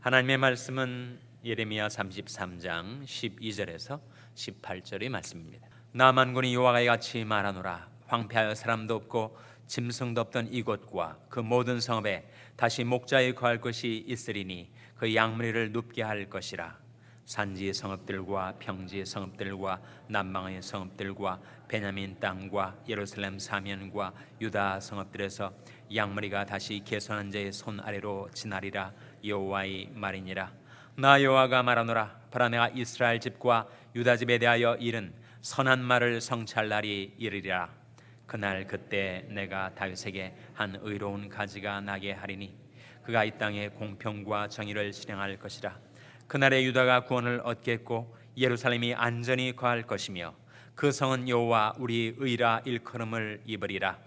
하나님의 말씀은 예레미야 33장 12절에서 18절의 말씀입니다. 나 만군이 여호와가 이같이 말하노라. 황폐하여 사람도 없고 짐승도 없던 이곳과 그 모든 성읍에 다시 목자의 거할 것이 있으리니 그 양무리를 눕게 할 것이라. 산지의 성읍들과 평지의 성읍들과 남방의 성읍들과 베냐민 땅과 예루살렘 사면과 유다 성읍들에서 양무리가 다시 개선한 자의 손 아래로 지나리라. 여호와의 말이니라. 나 여호와가 말하노라. 보라, 내가 이스라엘 집과 유다 집에 대하여 이른 선한 말을 성취할 날이 이르리라. 그날 그때 내가 다윗에게 한 의로운 가지가 나게 하리니 그가 이 땅에 공평과 정의를 실행할 것이라. 그날에 유다가 구원을 얻겠고 예루살렘이 안전히 거할 것이며 그 성은 여호와 우리 의라 일컬음을 입으리라.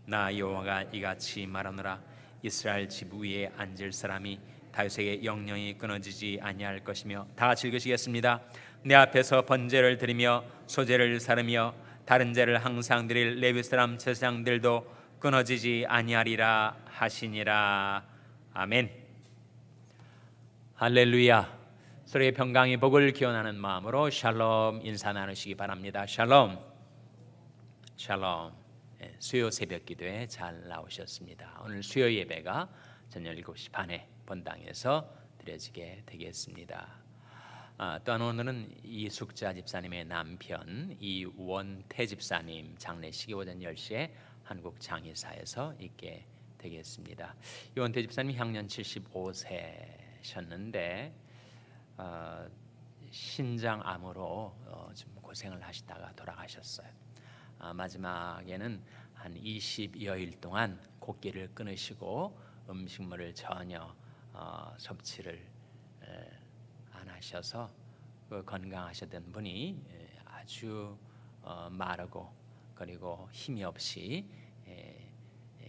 나 여호와가 이같이 말하노라. 이스라엘 집 위에 앉을 사람이 다윗에게 영영이 끊어지지 아니할 것이며, 다 같이 읽으시겠습니다. 내 앞에서 번제를 드리며 소제를 사르며 다른 제를 항상 드릴 레위 사람 제사장들도 끊어지지 아니하리라 하시니라. 아멘. 할렐루야. 서로의 평강의 복을 기원하는 마음으로 샬롬 인사 나누시기 바랍니다. 샬롬. 샬롬. 수요 새벽 기도에 잘 나오셨습니다. 오늘 수요 예배가 저녁 7시 반에 본당에서 드려지게 되겠습니다. 또한 오늘은 이숙자 집사님의 남편 이원태 집사님 장례식이 오전 10시에 한국 장의사에서 있게 되겠습니다. 이원태 집사님 향년 75세셨는데 신장암으로 좀 고생을 하시다가 돌아가셨어요. 마지막에는 한 20여일 동안 곡기를 끊으시고 음식물을 전혀 섭취를 안 하셔서 건강하셨던 분이 아주 마르고 그리고 힘이 없이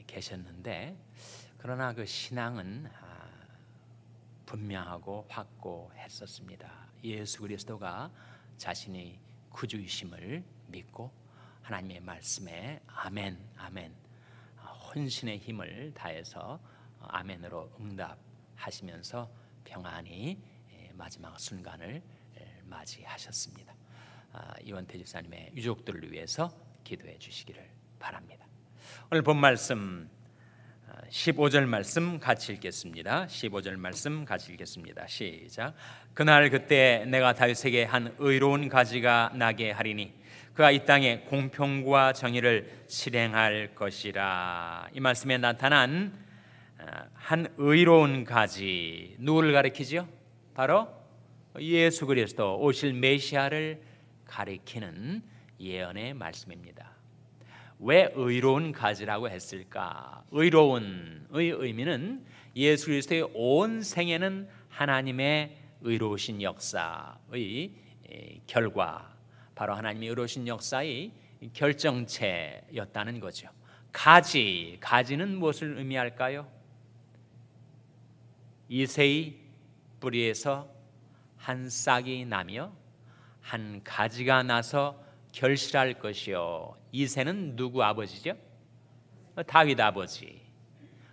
계셨는데, 그러나 그 신앙은 분명하고 확고했었습니다. 예수 그리스도가 자신의 구주이심을 믿고 하나님의 말씀에 아멘 아멘 혼신의 힘을 다해서 아멘으로 응답하시면서 평안히 마지막 순간을 맞이하셨습니다. 이원태 집사님의 유족들을 위해서 기도해 주시기를 바랍니다. 오늘 본 말씀 15절 말씀 같이 읽겠습니다. 15절 말씀 같이 읽겠습니다. 시작. 그날 그때 내가 다윗에게 한 의로운 가지가 나게 하리니 그가 이 땅에 공평과 정의를 실행할 것이라. 이 말씀에 나타난 한 의로운 가지, 누구를 가리키죠? 바로 예수 그리스도 오실 메시아를 가리키는 예언의 말씀입니다. 왜 의로운 가지라고 했을까? 의로운의 의미는 예수 그리스도의 온 생애는 하나님의 의로우신 역사의 결과, 바로 하나님의 의로우신 역사의 결정체였다는 거죠. 가지는 무엇을 의미할까요? 이새의 뿌리에서 한 싹이 나며 한 가지가 나서 결실할 것이요. 이새는 누구 아버지죠? 다윗 아버지.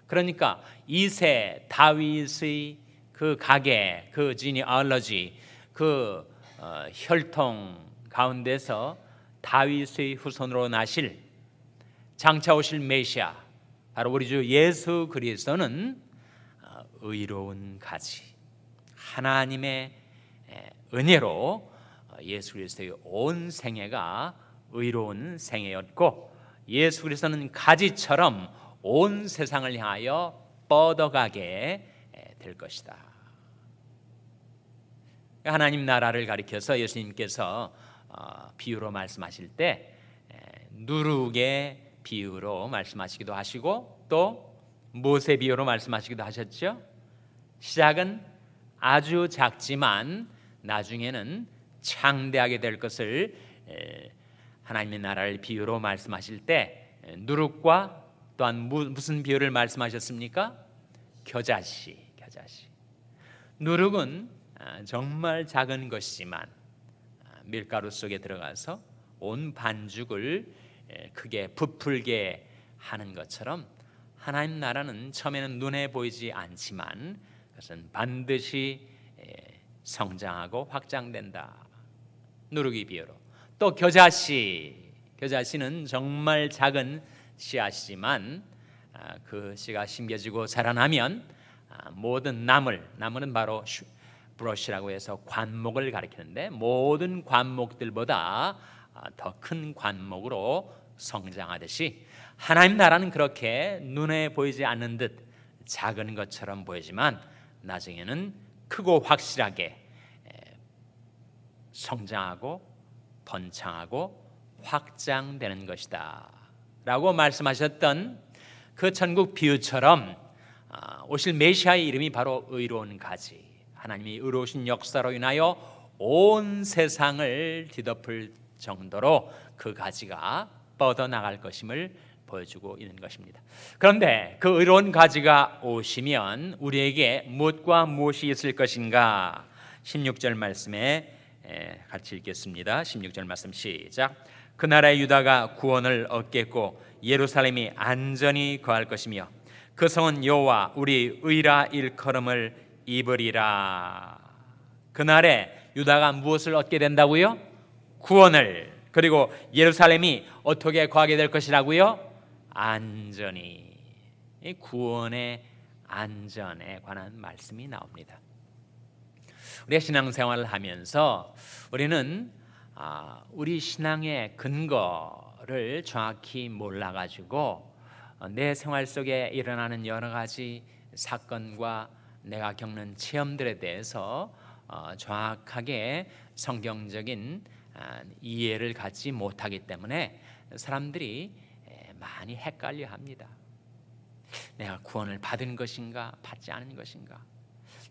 그러니까 이새 다윗의 그 가계, 그 지니얼러지, 그 혈통 가운데서 다윗의 후손으로 나실 장차 오실 메시아, 바로 우리 주 예수 그리스도는 의로운 가지, 하나님의 은혜로 예수 그리스도의 온 생애가 의로운 생애였고, 예수 그리스도는 가지처럼 온 세상을 향하여 뻗어가게 될 것이다. 하나님 나라를 가리켜서 예수님께서 비유로 말씀하실 때 누룩의 비유로 말씀하시기도 하시고 또 못의 비유로 말씀하시기도 하셨죠. 시작은 아주 작지만 나중에는 창대하게 될 것을 하나님의 나라를 비유로 말씀하실 때 누룩과 또한 무슨 비유를 말씀하셨습니까? 겨자씨. 누룩은 정말 작은 것이지만 밀가루 속에 들어가서 온 반죽을 크게 부풀게 하는 것처럼 하나님 나라는 처음에는 눈에 보이지 않지만 그것은 반드시 성장하고 확장된다. 누르기 비유로. 또 겨자씨는 정말 작은 씨앗이지만 그 씨가 심겨지고 자라나면 모든 나무는 바로 브러쉬라고 해서 관목을 가리키는데 모든 관목들보다 더 큰 관목으로 성장하듯이 하나님 나라는 그렇게 눈에 보이지 않는 듯 작은 것처럼 보이지만 나중에는 크고 확실하게 성장하고 번창하고 확장되는 것이다 라고 말씀하셨던 그 천국 비유처럼 오실 메시아의 이름이 바로 의로운 가지, 하나님이 의로우신 역사로 인하여 온 세상을 뒤덮을 정도로 그 가지가 뻗어나갈 것임을 보여주고 있는 것입니다. 그런데 그 의로운 가지가 오시면 우리에게 무엇과 무엇이 있을 것인가? 16절 말씀에 같이 읽겠습니다. 16절 말씀 시작. 그 나라의 유다가 구원을 얻겠고 예루살렘이 안전히 거할 것이며 그 성은 여호와 우리 의라 일컬음을 입으리라. 그날에 유다가 무엇을 얻게 된다고요? 구원을. 그리고 예루살렘이 어떻게 거하게 될 것이라고요? 안전히. 이 구원의 안전에 관한 말씀이 나옵니다. 우리가 신앙생활을 하면서 우리는 우리 신앙의 근거를 정확히 몰라가지고 내 생활 속에 일어나는 여러 가지 사건과 내가 겪는 체험들에 대해서 정확하게 성경적인 이해를 갖지 못하기 때문에 사람들이 많이 헷갈려 합니다. 내가 구원을 받은 것인가 받지 않은 것인가?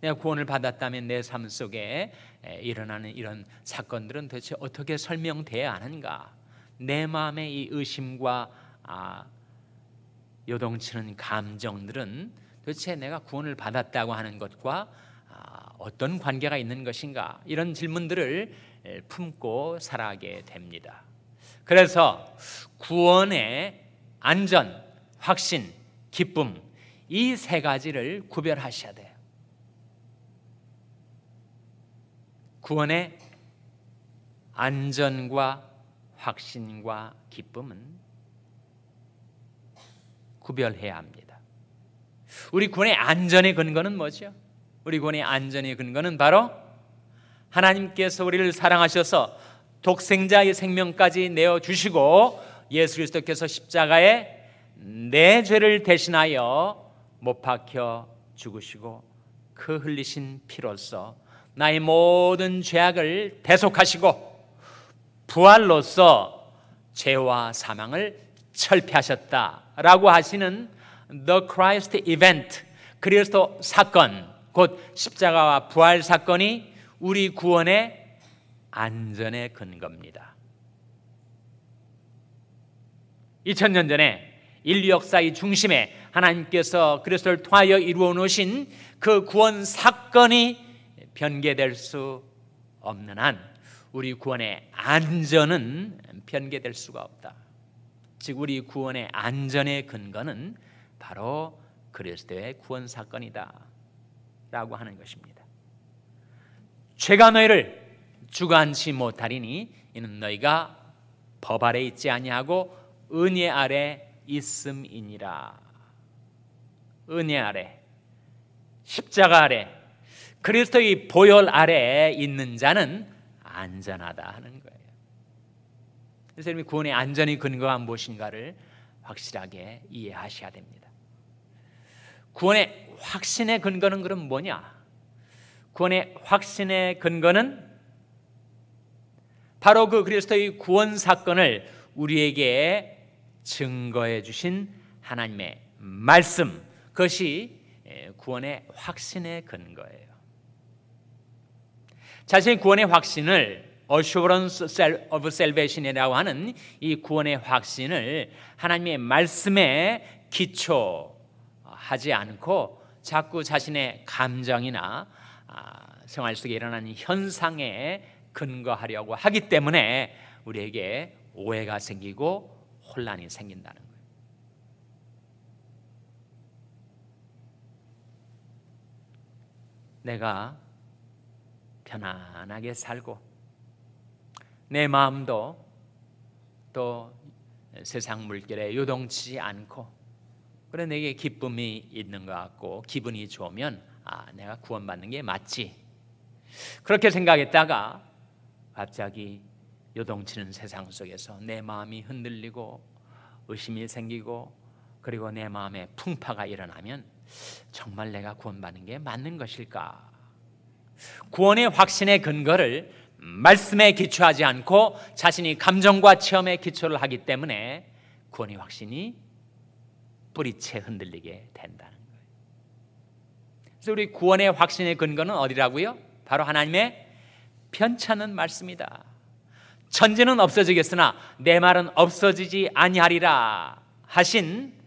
내가 구원을 받았다면 내 삶 속에 일어나는 이런 사건들은 도대체 어떻게 설명돼야 하는가? 내 마음의 이 의심과 요동치는 감정들은 도대체 내가 구원을 받았다고 하는 것과 어떤 관계가 있는 것인가? 이런 질문들을 품고 살아가게 됩니다. 그래서 구원의 안전, 확신, 기쁨, 이 세 가지를 구별하셔야 돼요. 구원의 안전과 확신과 기쁨은 구별해야 합니다. 우리 구원의 안전의 근거는 뭐죠? 우리 구원의 안전의 근거는 바로 하나님께서 우리를 사랑하셔서 독생자의 생명까지 내어주시고 예수 그리스도께서 십자가에 내 죄를 대신하여 못 박혀 죽으시고 그 흘리신 피로써 나의 모든 죄악을 대속하시고 부활로써 죄와 사망을 철폐하셨다라고 하시는 The Christ Event, 그리스도 사건, 곧 십자가와 부활 사건이 우리 구원의 안전의 근거입니다. 2000년 전에 인류 역사의 중심에 하나님께서 그리스도를 통하여 이루어 놓으신 그 구원 사건이 변개될 수 없는 한 우리 구원의 안전은 변개될 수가 없다. 즉 우리 구원의 안전의 근거는 바로 그리스도의 구원 사건이다 라고 하는 것입니다. 죄가 너희를 주관치 못하리니 이는 너희가 법 아래 있지 아니하고 은혜 아래 있음이니라. 은혜 아래, 십자가 아래, 그리스도의 보혈 아래에 있는 자는 안전하다 하는 거예요. 그래서 여러분이 구원의 안전이 근거가 무엇인가를 확실하게 이해하셔야 됩니다. 구원의 확신의 근거는 그럼 뭐냐? 구원의 확신의 근거는 바로 그 그리스도의 구원 사건을 우리에게 증거해 주신 하나님의 말씀, 그것이 구원의 확신의 근거예요. 자신의 구원의 확신을 Assurance of Salvation이라고 하는 이 구원의 확신을 하나님의 말씀에 기초하지 않고 자꾸 자신의 감정이나 생활 속에 일어나는 현상에 근거하려고 하기 때문에 우리에게 오해가 생기고 혼란이 생긴다는 거예요. 내가 편안하게 살고 내 마음도 또 세상 물결에 요동치지 않고 그래 내게 기쁨이 있는 것 같고 기분이 좋으면 내가 구원받는 게 맞지 그렇게 생각했다가 갑자기 요동치는 세상 속에서 내 마음이 흔들리고 의심이 생기고 그리고 내 마음에 풍파가 일어나면 정말 내가 구원받는 게 맞는 것일까? 구원의 확신의 근거를 말씀에 기초하지 않고 자신이 감정과 체험에 기초를 하기 때문에 구원의 확신이 뿌리채 흔들리게 된다는 거예요. 그래서 우리 구원의 확신의 근거는 어디라고요? 바로 하나님의 편찮은 말씀이다. 천지는 없어지겠으나 내 말은 없어지지 아니하리라 하신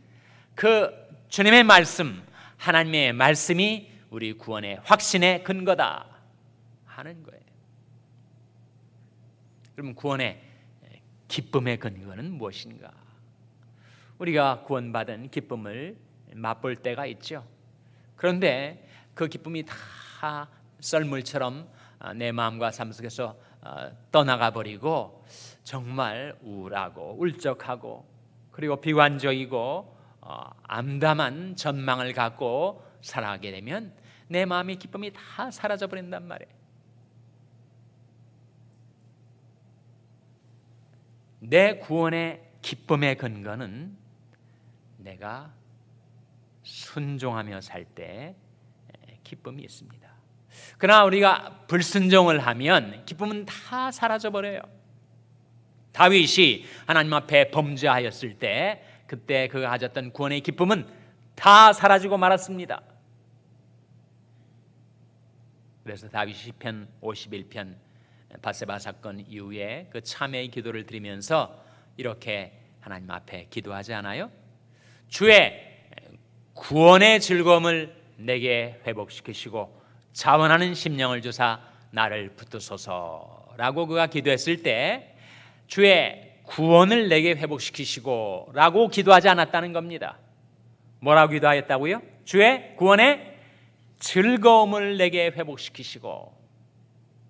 그 주님의 말씀, 하나님의 말씀이 우리 구원의 확신의 근거다 하는 거예요. 그러면 구원의 기쁨의 근거는 무엇인가? 우리가 구원받은 기쁨을 맛볼 때가 있죠. 그런데 그 기쁨이 다 썰물처럼 내 마음과 삶 속에서 떠나가 버리고 정말 우울하고 울적하고 그리고 비관적이고 암담한 전망을 갖고 살아가게 되면 내 마음의 기쁨이 다 사라져 버린단 말이에요. 내 구원의 기쁨의 근거는 내가 순종하며 살 때 기쁨이 있습니다. 그러나 우리가 불순종을 하면 기쁨은 다 사라져 버려요. 다윗이 하나님 앞에 범죄하였을 때 그때 그가 가졌던 구원의 기쁨은 다 사라지고 말았습니다. 그래서 다윗이 시편 51편 밧세바 사건 이후에 그 참회의 기도를 드리면서 이렇게 하나님 앞에 기도하지 않아요? 주의 구원의 즐거움을 내게 회복시키시고 자원하는 심령을 주사 나를 붙드소서라고 그가 기도했을 때 주의 구원을 내게 회복시키시고 라고 기도하지 않았다는 겁니다. 뭐라고 기도하였다고요? 주의 구원의 즐거움을 내게 회복시키시고,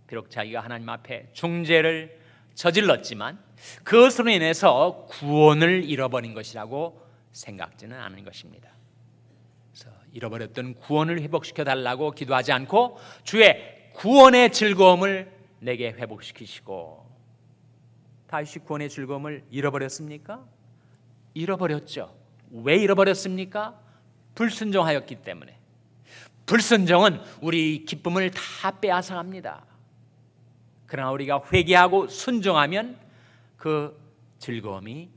비록 자기가 하나님 앞에 중죄를 저질렀지만 그것으로 인해서 구원을 잃어버린 것이라고 생각지는 않은 것입니다. 그래서 잃어버렸던 구원을 회복시켜 달라고 기도하지 않고 주의 구원의 즐거움을 내게 회복시키시고. 다윗이 구원의 즐거움을 잃어버렸습니까? 잃어버렸죠. 왜 잃어버렸습니까? 불순종하였기 때문에. 불순종은 우리 기쁨을 다 빼앗아갑니다. 그러나 우리가 회개하고 순종하면 그 즐거움이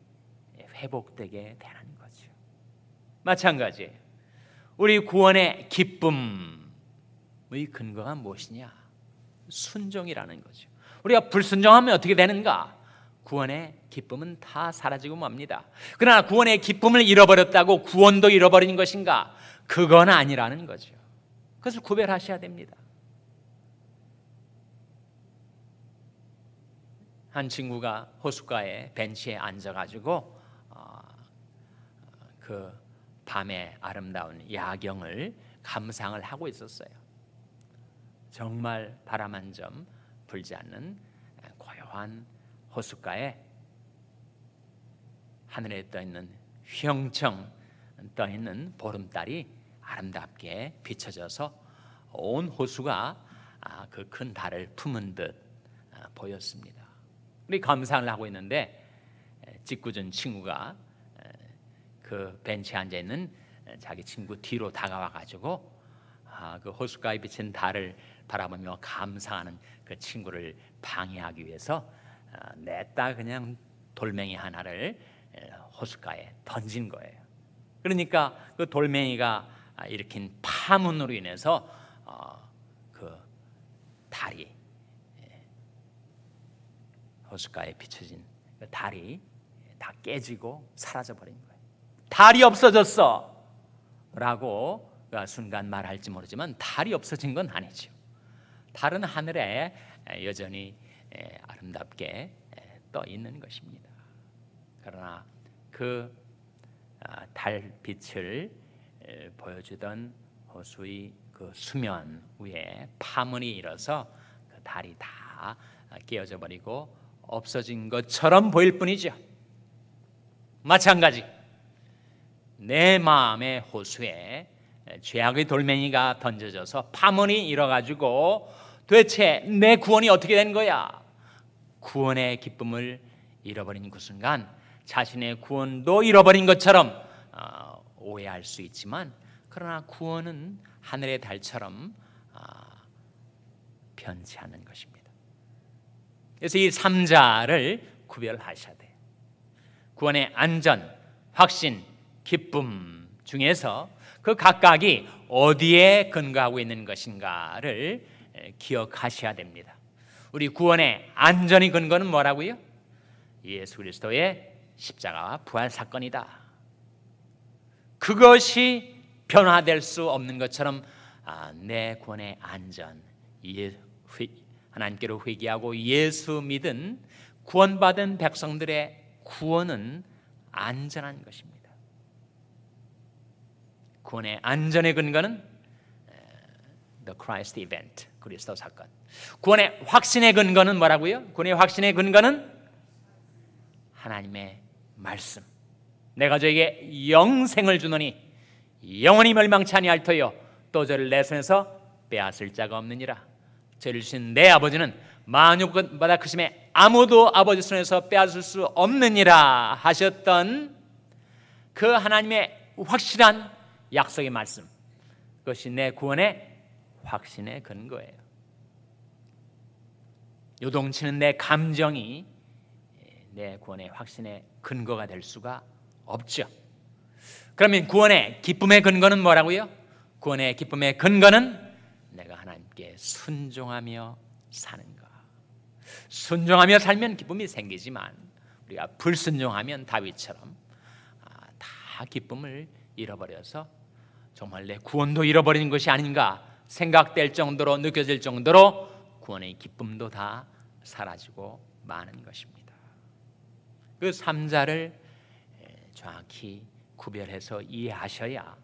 회복되게 되는 거죠. 마찬가지예요. 우리 구원의 기쁨의 근거가 무엇이냐? 순종이라는 거죠. 우리가 불순종하면 어떻게 되는가? 구원의 기쁨은 다 사라지고 맙니다. 그러나 구원의 기쁨을 잃어버렸다고 구원도 잃어버린 것인가? 그건 아니라는 거죠. 그것을 구별하셔야 됩니다. 한 친구가 호숫가에 벤치에 앉아가지고 그 밤의 아름다운 야경을 감상을 하고 있었어요. 정말 바람 한 점 불지 않는 고요한 호숫가에 하늘에 떠있는 휘영청 떠있는 보름달이 아름답게 비춰져서 온 호수가 그 큰 달을 품은 듯 보였습니다. 우리 감상을 하고 있는데 짓궂은 친구가 그 벤치에 앉아 있는 자기 친구 뒤로 다가와 가지고 그 호숫가에 비친 달을 바라보며 감상하는 그 친구를 방해하기 위해서 냈다 그냥 돌멩이 하나를 호숫가에 던진 거예요. 그러니까 그 돌멩이가 일으킨 파문으로 인해서 그 달이 호숫가에 비춰진 그 달이 다 깨지고 사라져 버린 거예요. 달이 없어졌어 라고 순간 말할지 모르지만 달이 없어진 건 아니죠. 달은 하늘에 여전히 아름답게 떠 있는 것입니다. 그러나 그 달빛을 보여주던 호수의 그 수면 위에 파문이 일어서 그 달이 다 깨어져 버리고 없어진 것처럼 보일 뿐이죠. 마찬가지 내 마음의 호수에 죄악의 돌멩이가 던져져서 파문이 일어가지고 도대체 내 구원이 어떻게 된 거야? 구원의 기쁨을 잃어버린 그 순간 자신의 구원도 잃어버린 것처럼 오해할 수 있지만, 그러나 구원은 하늘의 달처럼 변치 않는 것입니다. 그래서 이 3자를 구별하셔야 돼요. 구원의 안전, 확신, 기쁨 중에서 그 각각이 어디에 근거하고 있는 것인가를 기억하셔야 됩니다. 우리 구원의 안전의 근거는 뭐라고요? 예수 그리스도의 십자가와 부활 사건이다. 그것이 변화될 수 없는 것처럼 내 구원의 안전, 하나님께로 회개하고 예수 믿은 구원받은 백성들의 구원은 안전한 것입니다. 구원의 안전의 근거는 The Christ Event, 그리스도 사건. 구원의 확신의 근거는 뭐라고요? 구원의 확신의 근거는 하나님의 말씀. 내가 저에게 영생을 주노니 영원히 멸망치 아니할 터요 또 저를 내 손에서 빼앗을 자가 없느니라. 저를 주신 내 아버지는 만유보다 크심에 아무도 아버지 손에서 빼앗을 수 없느니라 하셨던 그 하나님의 확실한 약속의 말씀, 그것이 내 구원의 확신의 근거예요. 요동치는 내 감정이 내 구원의 확신의 근거가 될 수가 없죠. 그러면 구원의 기쁨의 근거는 뭐라고요? 구원의 기쁨의 근거는 내가 하나님께 순종하며 사는 것. 순종하며 살면 기쁨이 생기지만 우리가 불순종하면 다윗처럼 다 기쁨을 잃어버려서 정말 내 구원도 잃어버리는 것이 아닌가 생각될 정도로, 느껴질 정도로 구원의 기쁨도 다 사라지고 마는 것입니다. 그 3자를 정확히 구별해서 이해하셔야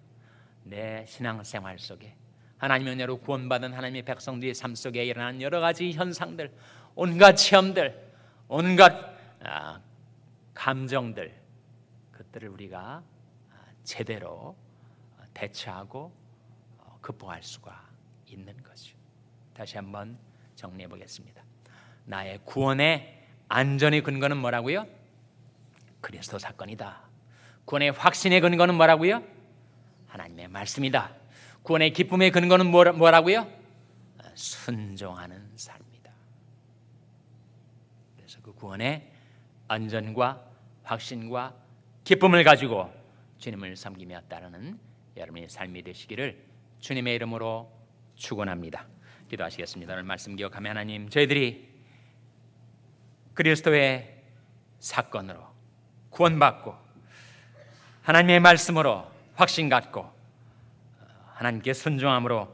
내 신앙생활 속에 하나님의 은혜로 구원받은 하나님의 백성들의 삶 속에 일어나는 여러 가지 현상들, 온갖 체험들, 온갖 감정들, 그것들을 우리가 제대로 대처하고 극복할 수가 있는 거죠. 다시 한번 정리해 보겠습니다. 나의 구원의 안전의 근거는 뭐라고요? 그리스도 사건이다. 구원의 확신의 근거는 뭐라고요? 하나님의 말씀이다. 구원의 기쁨의 근거는 뭐라고요? 순종하는 삶이다. 그래서 그 구원의 안전과 확신과 기쁨을 가지고 주님을 섬기며 따르는 여러분의 삶이 되시기를 주님의 이름으로 축원합니다. 기도하시겠습니다. 오늘 말씀 기억하며 하나님, 저희들이 그리스도의 사건으로 구원받고 하나님의 말씀으로 확신 갖고 하나님께 순종함으로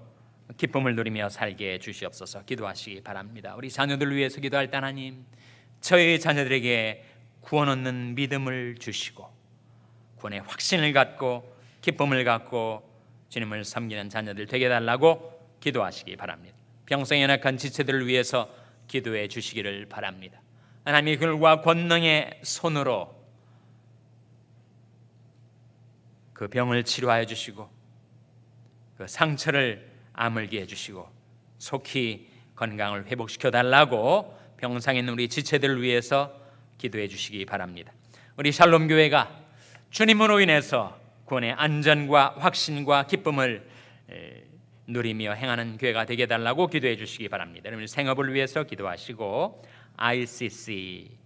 기쁨을 누리며 살게 해주시옵소서. 기도하시기 바랍니다. 우리 자녀들 위해서 기도할 때 하나님, 저희 자녀들에게 구원 얻는 믿음을 주시고 구원의 확신을 갖고 기쁨을 갖고 주님을 섬기는 자녀들 되게 해달라고 기도하시기 바랍니다. 병성에 연약한 지체들을 위해서 기도해 주시기를 바랍니다. 하나님의 글과 권능의 손으로 그 병을 치료하여 주시고 그 상처를 아물게 해주시고 속히 건강을 회복시켜 달라고 병상에 있는 우리 지체들을 위해서 기도해 주시기 바랍니다. 우리 샬롬 교회가 주님으로 인해서 구원의 안전과 확신과 기쁨을 누리며 행하는 교회가 되게 해달라고 기도해 주시기 바랍니다. 여러분 생업을 위해서 기도하시고 ICC를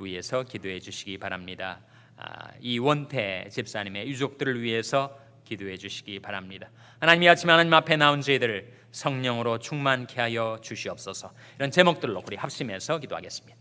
위해서 기도해 주시기 바랍니다. 이원태 집사님의 유족들을 위해서 기도해 주시기 바랍니다. 하나님이 아침에 하나님 앞에 나온 저희들을 성령으로 충만케 하여 주시옵소서. 이런 제목들로 우리 합심해서 기도하겠습니다.